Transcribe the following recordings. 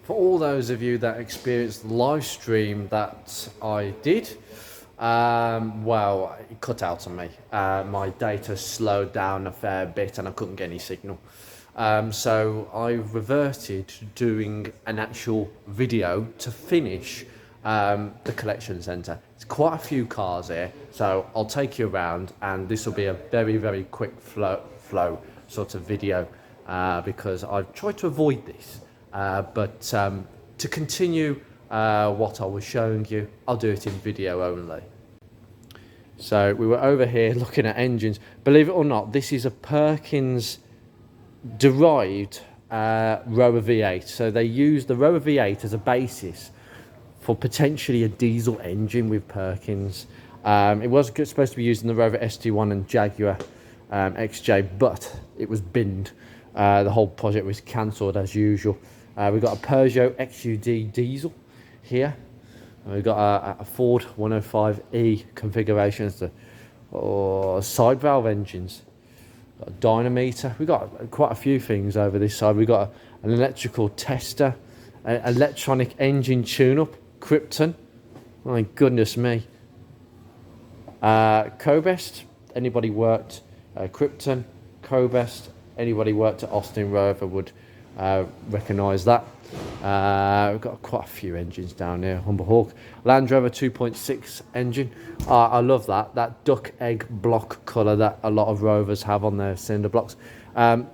For all those of you that experienced the live stream that I did, well, it cut out on me. My data slowed down a fair bit and I couldn't get any signal. So I reverted to doing an actual video to finish the collection centre. It's quite a few cars here, so I'll take you around, and this will be a very, very quick flow sort of video because I've tried to avoid this. But to continue what I was showing you, I'll do it in video only. So we were over here looking at engines. Believe it or not, this is a Perkins derived Rover V8. So they use the Rover V8 as a basis for potentially a diesel engine with Perkins. It was supposed to be used in the Rover ST1 and Jaguar XJ, but it was binned. The whole project was cancelled as usual. We've got a Peugeot XUD diesel here. We've got a Ford 105E configuration. It's the side valve engines. Got a dynamometer. We've got quite a few things over this side. We've got an electrical tester, an electronic engine tune-up, Krypton. My goodness me. Cobest. Anybody worked Krypton, Cobest. Anybody worked at Austin Rover would recognise that. We've got quite a few engines down here. Humber Hawk, Land Rover 2.6 engine. I love that duck egg block colour that a lot of Rovers have on their cylinder blocks.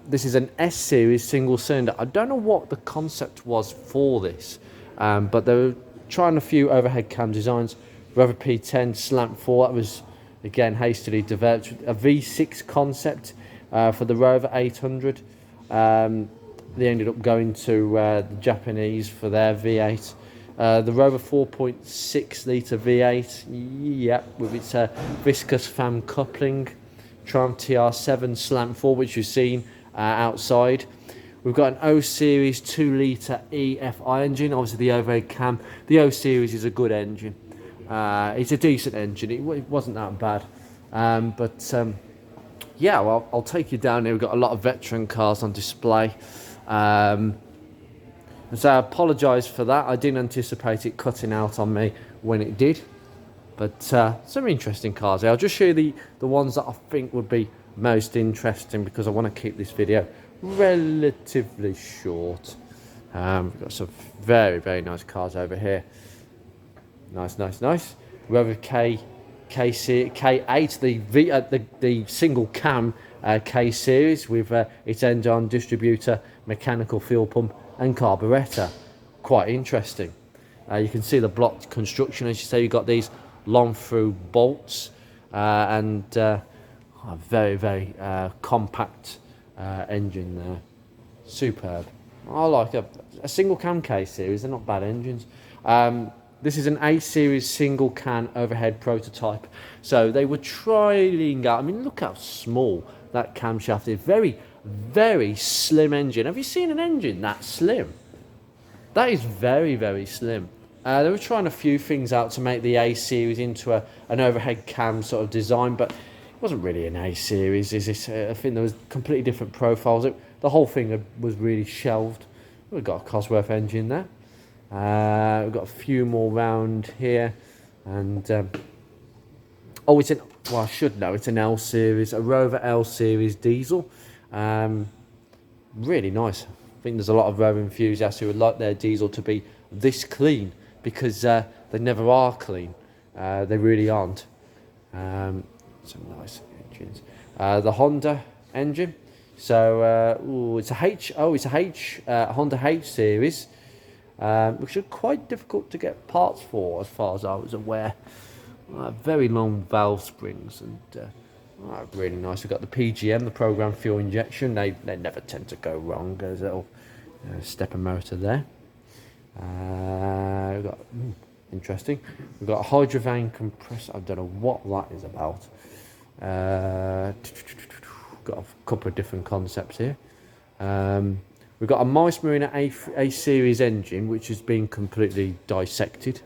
This is an S series single cylinder. I don't know what the concept was for this, but they were trying a few overhead cam designs. Rover P10 slant 4, that was again hastily developed. A V6 concept for the Rover 800. They ended up going to the Japanese for their V8. The Rover 4.6 litre V8, yep, with its viscous fan coupling. Triumph TR7 slant 4, which you've seen outside. We've got an O Series 2 litre EFI engine, obviously the overhead cam. The O Series is a good engine. It's a decent engine, it wasn't that bad. Yeah, well, I'll take you down here. We've got a lot of veteran cars on display. So I apologise for that. I didn't anticipate it cutting out on me when it did. But some interesting cars here. I'll just show you the ones that I think would be most interesting because I want to keep this video relatively short. We've got some very, very nice cars over here. Nice. Rover K8, the single cam K series with its end-on distributor, mechanical fuel pump and carburettor. Quite interesting. You can see the block construction. As you say, you've got these long through bolts and a very, very compact engine there. Superb. I like a single cam K series. They're not bad engines. This is an A series single can overhead prototype. So they were trialing out. I mean, look how small that camshaft is. Very, very slim engine. Have you seen an engine that slim? That is very, very slim. They were trying a few things out to make the A series into an overhead cam sort of design, but it wasn't really an A series, is it? I think there was completely different profiles. The whole thing was really shelved. We've got a Cosworth engine there. We've got a few more round here, and I should know, it's an L series, a Rover L series diesel. Really nice. I think there's a lot of Rover enthusiasts who would like their diesel to be this clean because they never are clean. They really aren't. Some nice engines. The Honda engine. So it's a Honda H series. Which are quite difficult to get parts for, as far as I was aware. Very long valve springs and really nice. We've got the PGM, the programmed fuel injection. They never tend to go wrong. There's a little stepper motor there. We've got interesting. We've got a hydrovane compressor. I don't know what that is about. Got a couple of different concepts here. We've got a Mice Marina A series engine, which has been completely dissected.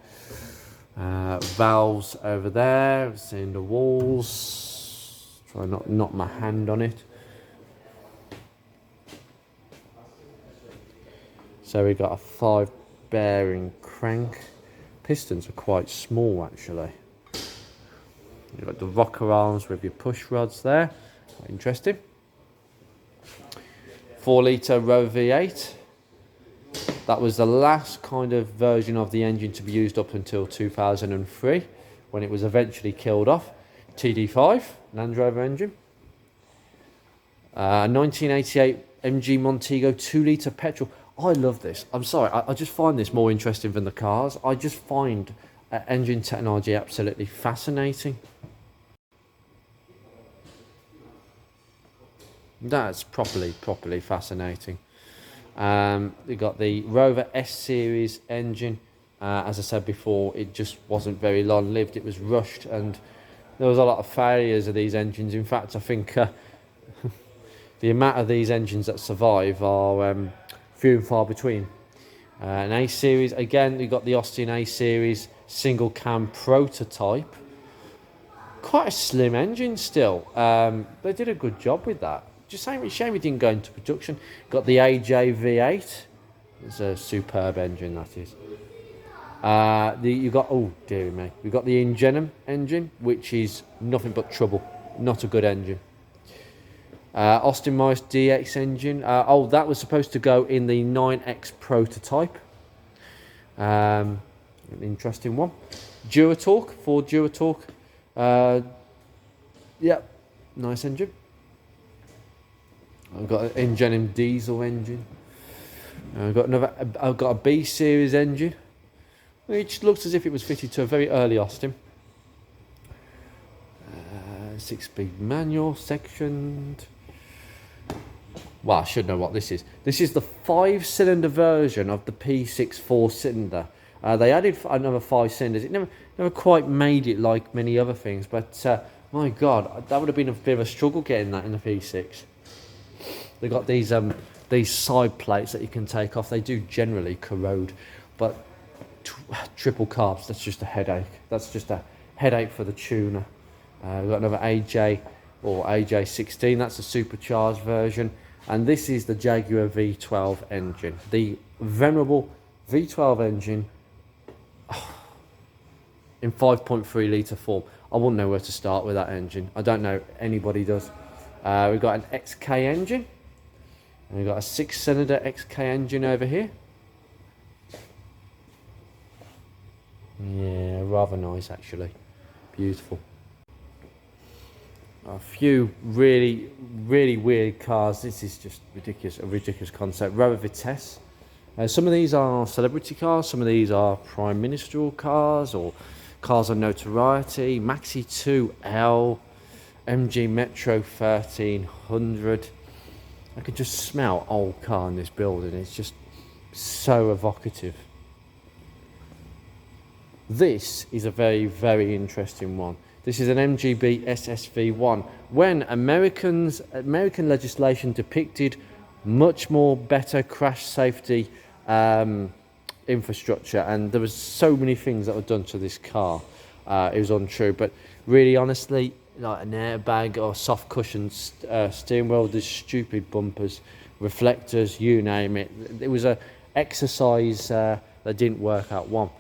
Valves over there, seeing the walls. Try not to knock my hand on it. So we got a 5 bearing crank. Pistons are quite small actually. You've got the rocker arms with your push rods there. Quite interesting. 4 litre Rover V8. That was the last kind of version of the engine to be used up until 2003, when it was eventually killed off. TD5 Land Rover engine. 1988 MG Montego 2 litre petrol. I love this. I'm sorry, I just find this more interesting than the cars. I just find engine technology absolutely fascinating. That's properly fascinating. We got the Rover S series engine. As I said before, it just wasn't very long lived. It was rushed, and there was a lot of failures of these engines. In fact, I think the amount of these engines that survive are few and far between. An A series, again, we got the Austin A series single cam prototype. Quite a slim engine still. They did a good job with that. Just shame it didn't go into production. Got the AJ V8. It's a superb engine, that is. You got, oh dear me, we got the Ingenium engine, which is nothing but trouble. Not a good engine. Austin Morris DX engine. That was supposed to go in the 9X prototype. An interesting one. Duratorque, Ford Duratorque. Yep, nice engine. I've got an Ingenium diesel engine. I've got a B series engine, which looks as if it was fitted to a very early Austin. 6-speed manual, sectioned. Well, I should know what this is. This is the 5-cylinder version of the P6 4-cylinder. They added another 5 cylinders. It never quite made it like many other things, but my God, that would have been a bit of a struggle getting that in the P6. They've got these side plates that you can take off. They do generally corrode, but triple carbs, that's just a headache. That's just a headache for the tuner. We've got another AJ or AJ16. That's a supercharged version. And this is the Jaguar V12 engine. The venerable V12 engine in 5.3 litre form. I wouldn't know where to start with that engine. I don't know anybody does. We've got an XK engine. And we've got a 6-cylinder XK engine over here. Yeah, rather nice actually. Beautiful. A few really weird cars. This is just ridiculous, a ridiculous concept. Rover Vitesse. Some of these are celebrity cars. Some of these are prime ministerial cars or cars of notoriety. Maxi 2L, MG Metro 1300. I could just smell old car in this building. It's just so evocative. This is a very interesting one. This is an MGB SSV1. When American legislation depicted much more better crash safety infrastructure, and there was so many things that were done to this car. It was untrue, but really honestly, like an airbag or soft cushion steering wheel, there's stupid bumpers, reflectors, you name it. It was an exercise that didn't work out well,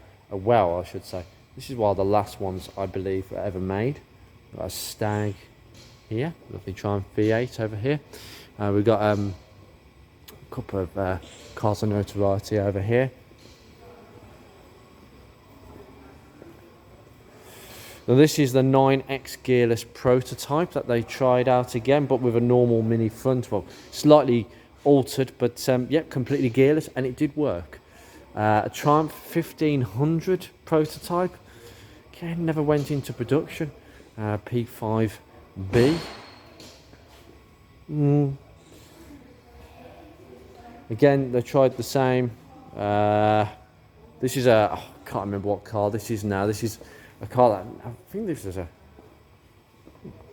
I should say. This is one of the last ones I believe were ever made. Got a Stag here, lovely Triumph V8 over here. We've got a couple of cars of notoriety over here. Now this is the 9X gearless prototype that they tried out again, but with a normal mini front. Well, slightly altered, but yep, completely gearless, and it did work. A Triumph 1500 prototype. Again, never went into production. P5B. Again, they tried the same. This is I can't remember what car this is now. This is a car that, I think this is I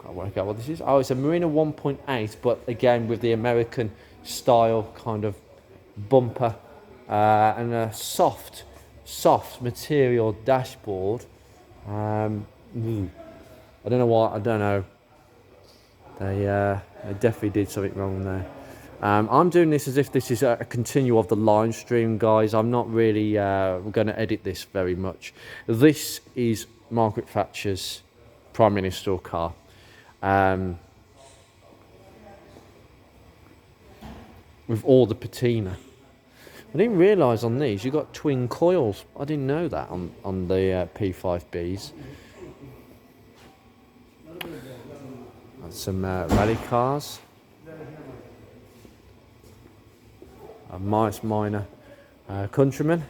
can't work out what this is. Oh, it's a Marina 1.8, but again with the American style kind of bumper and a soft material dashboard. I don't know what, I don't know. They definitely did something wrong there. I'm doing this as if this is a continue of the line stream, guys. I'm not really going to edit this very much. This is Margaret Thatcher's Prime Ministerial car. With all the patina. I didn't realise on these you got twin coils. I didn't know that on the P5Bs. And some rally cars. A Mice Minor Countryman.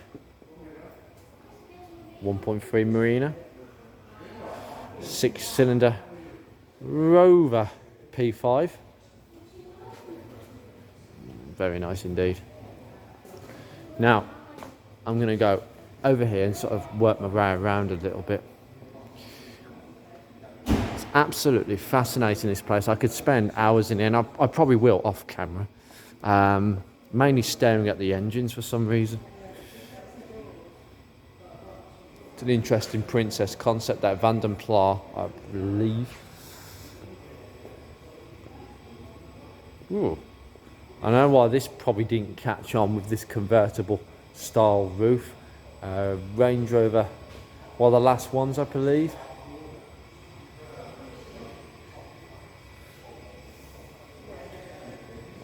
1.3 Marina. 6-cylinder Rover P5. Very nice indeed. Now, I'm going to go over here and sort of work my way around a little bit. It's absolutely fascinating, this place. I could spend hours in here, and I probably will off camera. Mainly staring at the engines for some reason. It's an interesting Princess concept, that Van den Pla, I believe. Ooh. I know why this probably didn't catch on with this convertible style roof. Range Rover, well, the last ones, I believe.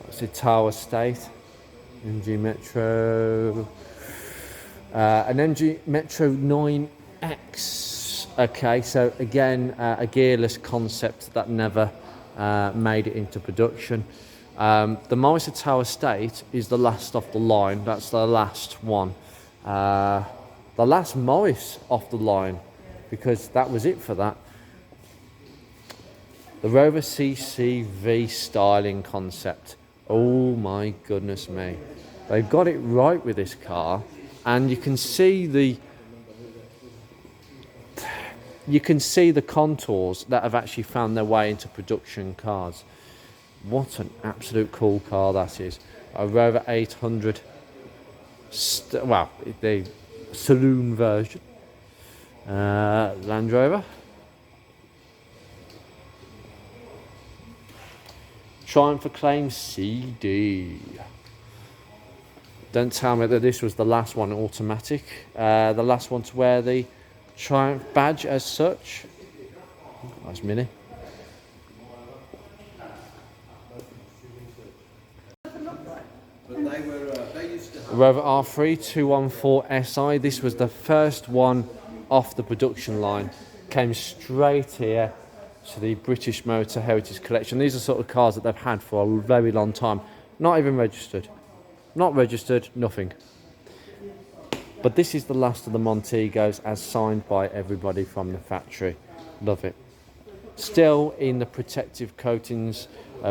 It's a Tower Estate, MG Metro, an MG Metro 9X. Okay, so again, a gearless concept that never made it into production. The Morris Tower Estate is the last off the line. That's the last one. The last Morris off the line, because that was it for that. The Rover CCV styling concept. Oh my goodness me. They've got it right with this car, and you can see the contours that have actually found their way into production cars. What an absolute cool car that is. A Rover 800, well, the saloon version. Land Rover. Triumph Acclaim CD. Don't tell me that this was the last one automatic. The last one to wear the Triumph badge as such. Nice Mini. Rover R3 214 SI. This was the first one off the production line. Came straight here to the British Motor Heritage Collection. These are sort of cars that they've had for a very long time. Not even registered. Not registered, nothing. But this is the last of the Montegos as signed by everybody from the factory. Love it. Still in the protective coatings,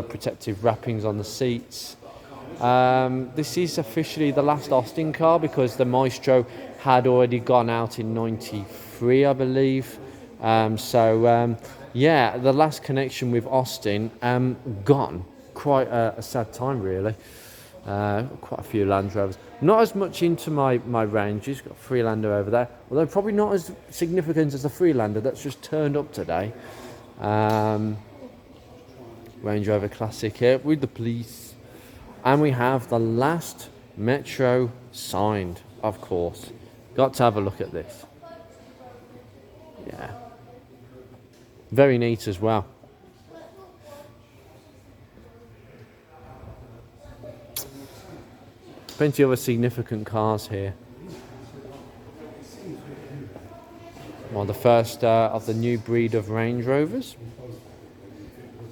protective wrappings on the seats. This is officially the last Austin car because the Maestro had already gone out in '93, I believe. Yeah, the last connection with Austin gone. Quite a sad time, really. Quite a few Land Rovers. Not as much into my ranges. Got a Freelander over there, although probably not as significant as the Freelander that's just turned up today. Range Rover Classic here with the police. And we have the last Metro signed, of course. Got to have a look at this. Yeah. Very neat as well. Plenty of other significant cars here. Well, the first of the new breed of Range Rovers.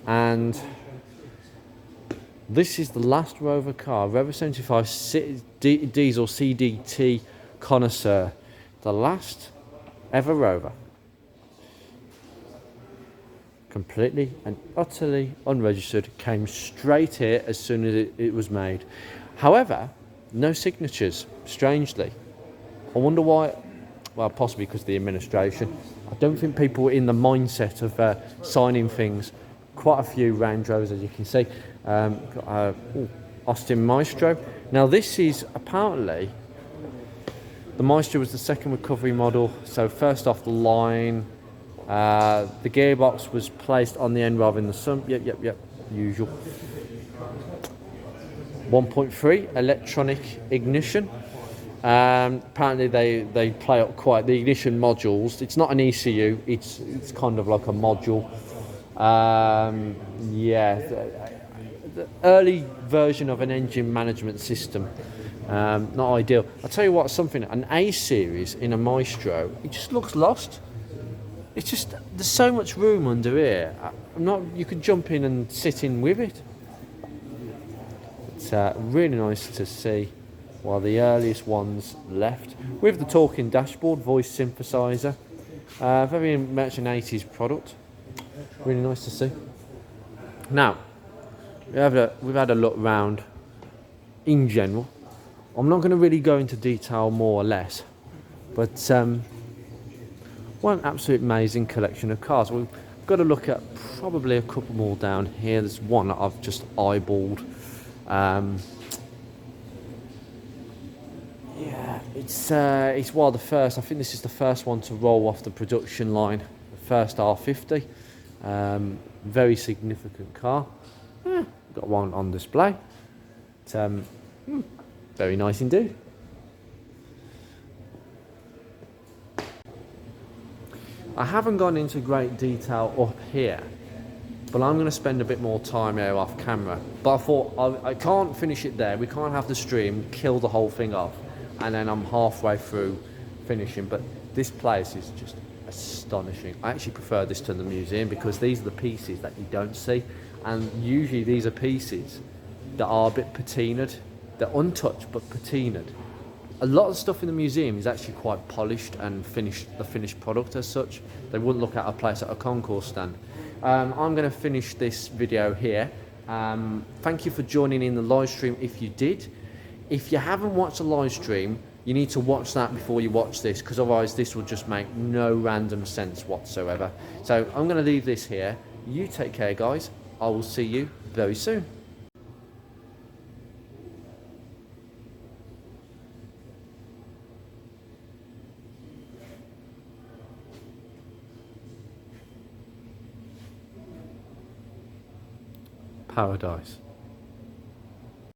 And this is the last Rover car, Rover 75 diesel CDT connoisseur. The last ever Rover. Completely and utterly unregistered. Came straight here as soon as it was made. However, no signatures, strangely. I wonder why. Well, possibly because of the administration. I don't think people were in the mindset of signing things. Quite a few Range Rovers, as you can see. Austin Maestro. Now this is apparently, the Maestro was the second recovery model, so first off the line. The gearbox was placed on the end rather than the sump. Yep, usual. 1.3 electronic ignition. Apparently they play up quite the ignition modules. It's not an ECU. It's kind of like a module. Yeah, the early version of an engine management system. Not ideal. I'll tell you what, something, an A series in a Maestro, it just looks lost. It's just, there's so much room under here. You could jump in and sit in with it. It's really nice to see, while the earliest ones left. With the talking dashboard, voice synthesizer. Very much an 80s product. Really nice to see. Now, we've had a look round in general. I'm not going to really go into detail more or less, but what an absolute amazing collection of cars. We've got to look at probably a couple more down here. There's one that I've just eyeballed. Yeah, it's one of the first. I think this is the first one to roll off the production line. The first R50. Very significant car. Got one on display. Very nice indeed. I haven't gone into great detail up here, but I'm going to spend a bit more time here off camera. But I thought I can't finish it there. We can't have the stream kill the whole thing off, and then I'm halfway through finishing. But this place is just astonishing. I actually prefer this to the museum because these are the pieces that you don't see, and usually these are pieces that are a bit patinaed. They're untouched but patinaed. A lot of stuff in the museum is actually quite polished and finished, the finished product as such. They wouldn't look at a place at a concourse stand. I'm going to finish this video here. Thank you for joining in the live stream if you did. If you haven't watched the live stream, you need to watch that before you watch this, because otherwise this will just make no random sense whatsoever. So I'm going to leave this here. You take care, guys. I will see you very soon. Paradise.